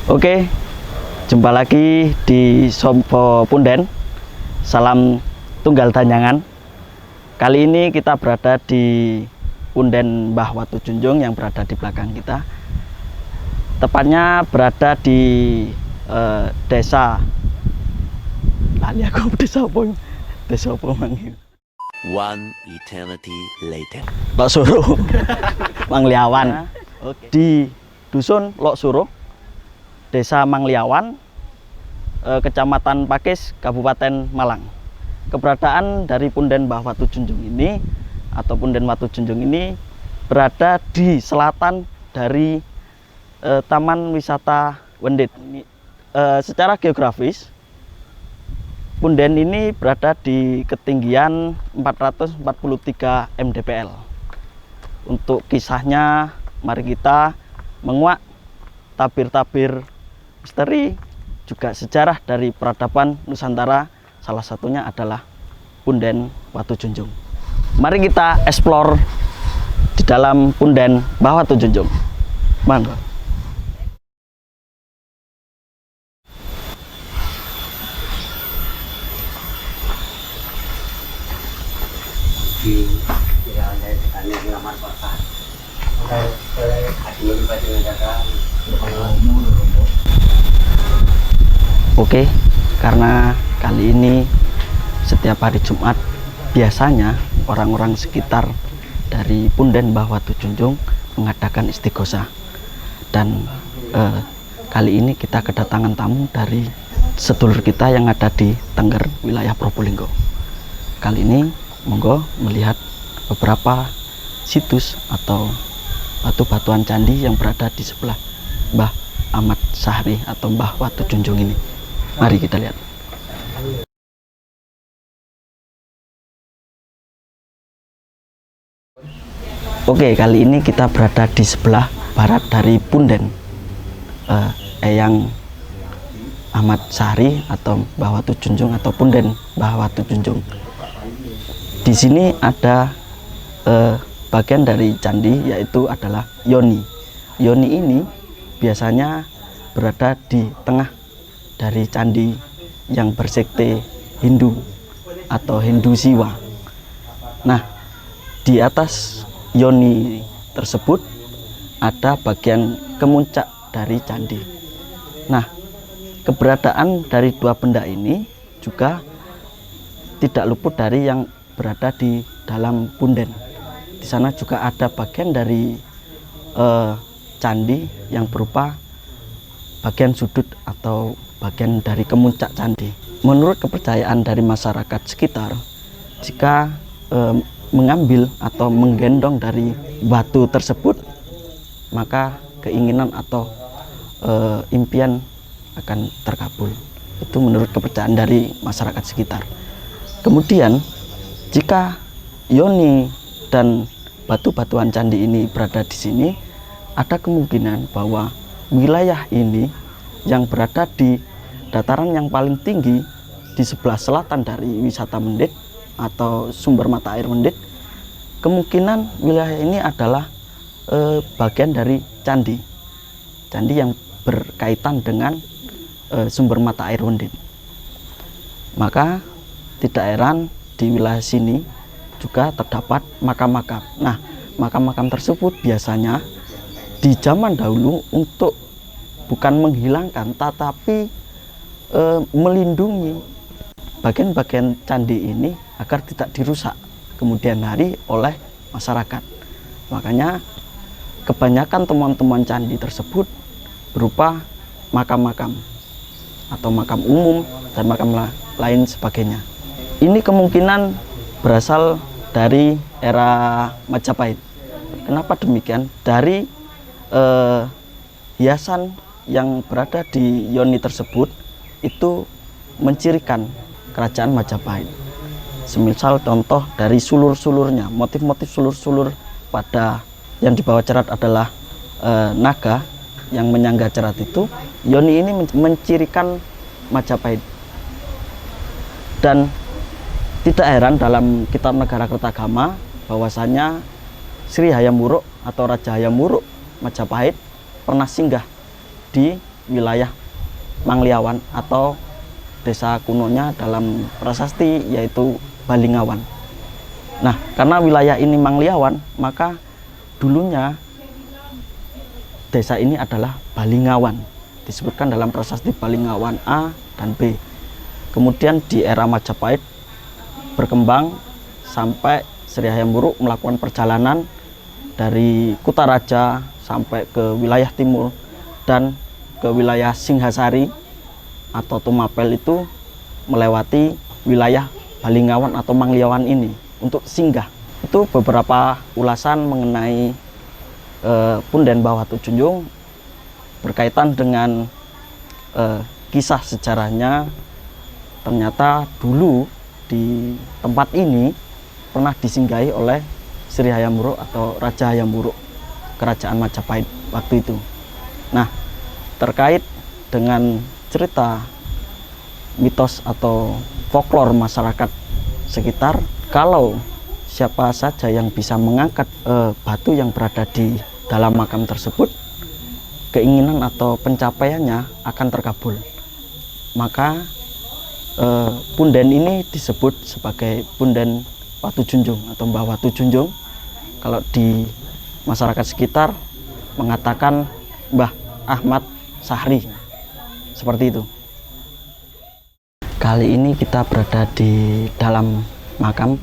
Oke, jumpa lagi di Sompo Punden. Salam Tunggal Danyangan. Kali ini kita berada di Punden Mbah Watu Junjung yang berada di belakang kita. Tepatnya berada di desa. Lali aku desa apa? Desa apa manggil? One eternity later. Lok Suruh, Mangliawan. Di dusun Lok Suruh, Desa Mangliawan, Kecamatan Pakis, Kabupaten Malang. Keberadaan dari Punden Mbah Watu Junjung ini atau Punden Watu Junjung ini berada di selatan dari Taman Wisata Wendit. Secara geografis, Punden ini berada di ketinggian 443 mdpl. Untuk kisahnya, mari kita menguak tabir-tabir misteri, juga sejarah dari peradaban Nusantara. Salah satunya adalah Punden Watu Junjung. Mari kita explore di dalam Punden Mbah Watu Junjung. Monggo. Oke, karena kali ini setiap hari Jumat biasanya orang-orang sekitar dari Punden Mbah Watu Junjung mengadakan istighosah. Dan kali ini kita kedatangan tamu dari sedulur kita yang ada di Tengger, wilayah Probolinggo. Kali ini monggo melihat beberapa situs atau batu-batuan candi yang berada di sebelah Mbah Ahmad Sahri atau Mbah Watu Junjung ini. Mari kita lihat. Oke, kali ini kita berada di sebelah barat dari Punden Eyang Ahmad Sahri atau Mbah Watu Junjung atau Punden Mbah Watu Junjung. Di sini ada bagian dari candi, yaitu adalah yoni. Yoni ini biasanya berada di tengah dari candi yang bersekte Hindu atau Hindu Siwa. Nah, di atas yoni tersebut ada bagian kemuncak dari candi. Nah, keberadaan dari dua benda ini juga tidak luput dari yang berada di dalam Punden. Di sana juga ada bagian dari candi yang berupa bagian sudut atau bagian dari kemuncak candi. Menurut kepercayaan dari masyarakat sekitar, jika mengambil atau menggendong dari batu tersebut, maka keinginan atau impian akan terkabul. Itu menurut kepercayaan dari masyarakat sekitar. Kemudian, jika yoni dan batu-batuan candi ini berada di sini, ada kemungkinan bahwa wilayah ini yang berada di dataran yang paling tinggi di sebelah selatan dari wisata Wendit atau sumber mata air Wendit, kemungkinan wilayah ini adalah bagian dari candi yang berkaitan dengan sumber mata air Wendit. Maka tidak heran di wilayah sini juga terdapat makam-makam. Nah, makam-makam tersebut biasanya di zaman dahulu untuk bukan menghilangkan, tetapi melindungi bagian-bagian candi ini agar tidak dirusak kemudian hari oleh masyarakat. Makanya kebanyakan temuan-temuan candi tersebut berupa makam-makam atau makam umum dan makam lain sebagainya. Ini kemungkinan berasal dari era Majapahit. Kenapa demikian? Dari hiasan yang berada di yoni tersebut itu mencirikan kerajaan Majapahit. Semisal contoh dari sulur-sulurnya, motif-motif sulur-sulur pada yang di bawah cerat adalah naga yang menyangga cerat itu. Yoni ini mencirikan Majapahit. Dan tidak heran dalam kitab Negara Kertagama bahwasanya Sri Hayam Wuruk atau Raja Hayam Wuruk Majapahit pernah singgah di wilayah Mangliawan atau desa kunonya dalam prasasti yaitu Balingawan. Nah, karena wilayah ini Mangliawan, maka dulunya desa ini adalah Balingawan. Disebutkan dalam prasasti Balingawan A dan B. Kemudian di era Majapahit berkembang sampai Sri Hayam Wuruk melakukan perjalanan dari Kutaraja sampai ke wilayah timur dan ke wilayah Singhasari atau Tumapel, itu melewati wilayah Balingawan atau Mangliawan ini untuk singgah. Itu beberapa ulasan mengenai Punden Mbah Watujunjung berkaitan dengan kisah sejarahnya. Ternyata dulu di tempat ini pernah disinggahi oleh Sri Hayam Wuruk atau Raja Hayam Wuruk Kerajaan Majapahit waktu itu. Nah, terkait dengan cerita mitos atau folklore masyarakat sekitar, kalau siapa saja yang bisa mengangkat batu yang berada di dalam makam tersebut, keinginan atau pencapaiannya akan terkabul. Maka punden ini disebut sebagai Punden Watujunjung atau Mbah Watujunjung. Kalau di masyarakat sekitar mengatakan Mbah Ahmad Sahri, seperti itu. Kali ini kita berada di dalam makam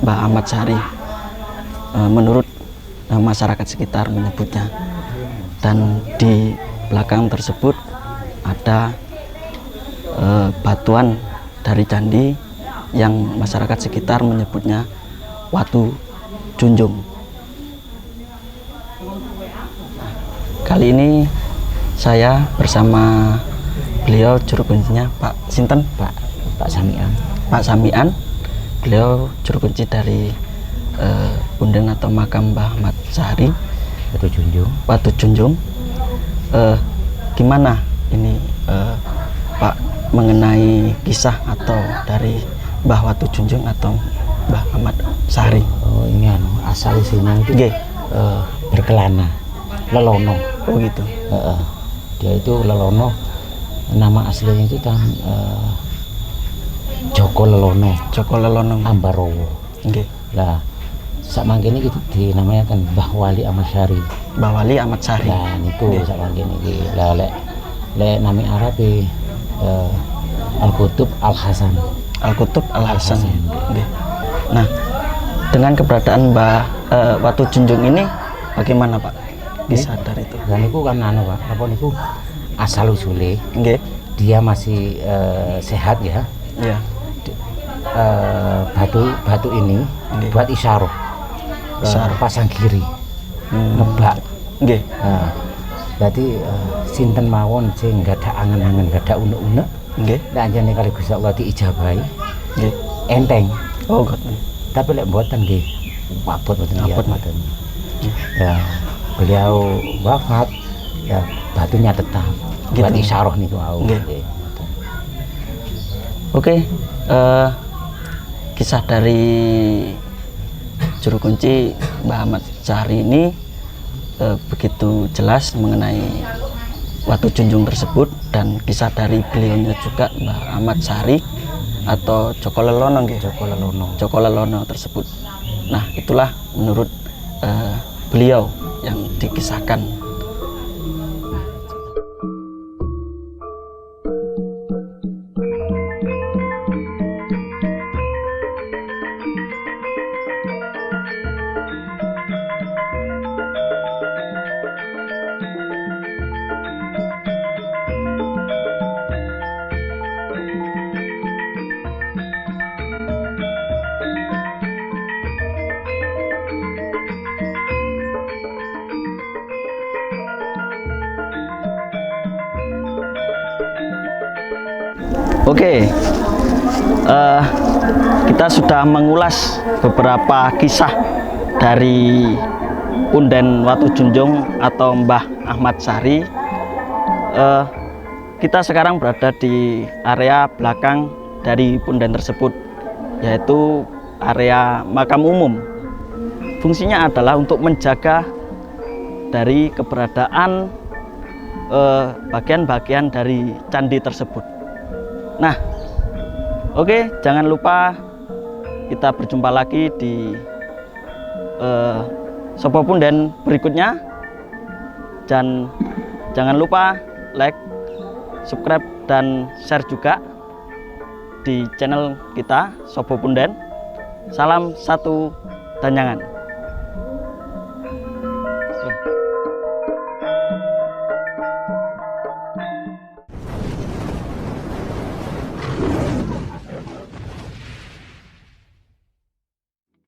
Mbah Ahmad Sahri, menurut masyarakat sekitar menyebutnya. Dan di belakang tersebut ada batuan dari candi yang masyarakat sekitar menyebutnya Watu Junjung. Kali ini saya bersama beliau juru kuncinya Pak Sinten, Pak Samian. Pak Samian. Beliau juru kunci dari punden atau makam Mbah Ahmad Sahri Watu Junjung. Gimana ini Pak mengenai kisah atau dari Mbah Watujunjung atau Mbah Ahmad Sahri? Oh, ini asal usulnya itu berkelana, Lelono. Oh gitu. Dia itu Lelono, nama aslinya itu kan Joko Lelono. Joko Lelono Ambarowo. Nggih. Lah sak mangkene iki dinamanya kan Mbah Wali Ahmad Sahri. Mbah Wali Ahmad Sahri. Lah niku sak mangkene iki. Lah lek nami Arab Al-Qutub Al-Hasan. Al-Qutub Al-Hasan. Nah, dengan keberadaan Mbah Watujunjung ini bagaimana Pak? Bisa dari itu. Dan niku kan Pak, apa niku asal usule. Nggih. Dia masih sehat ya. Iya. Batu ini buat isyarah. Pasang kiri. Nebak. Nggih. Nah, berarti sinten mawon sing enggak ada angen-angen, enggak ada unek-unek. Nggih. Nek anjene kali Gusti Allah diijabahi. Nggih. Enteng. Oh, ngoten. Tapi lek mboten nggih, abot mboten mboten. Ya, beliau wafat, ya batunya tetap gitu. Buat isyarah niku wau. Nggih. Oke, kisah dari juru kunci Mbah Ahmad Sahri ini begitu jelas mengenai Watujunjung tersebut, dan kisah dari beliaunya juga Mbah Ahmad Sahri atau Joko Lelono, Joko Lelono tersebut. Nah, itulah menurut beliau yang dikisahkan. Oke, kita sudah mengulas beberapa kisah dari Punden Watujunjung atau Mbah Ahmad Sahri. Kita sekarang berada di area belakang dari punden tersebut, yaitu area makam umum. Fungsinya adalah untuk menjaga dari keberadaan bagian-bagian dari candi tersebut. Nah, oke, jangan lupa kita berjumpa lagi di Sopo Punden berikutnya. Dan jangan lupa like, subscribe, dan share juga di channel kita Sopo Punden. Salam satu Danyangan.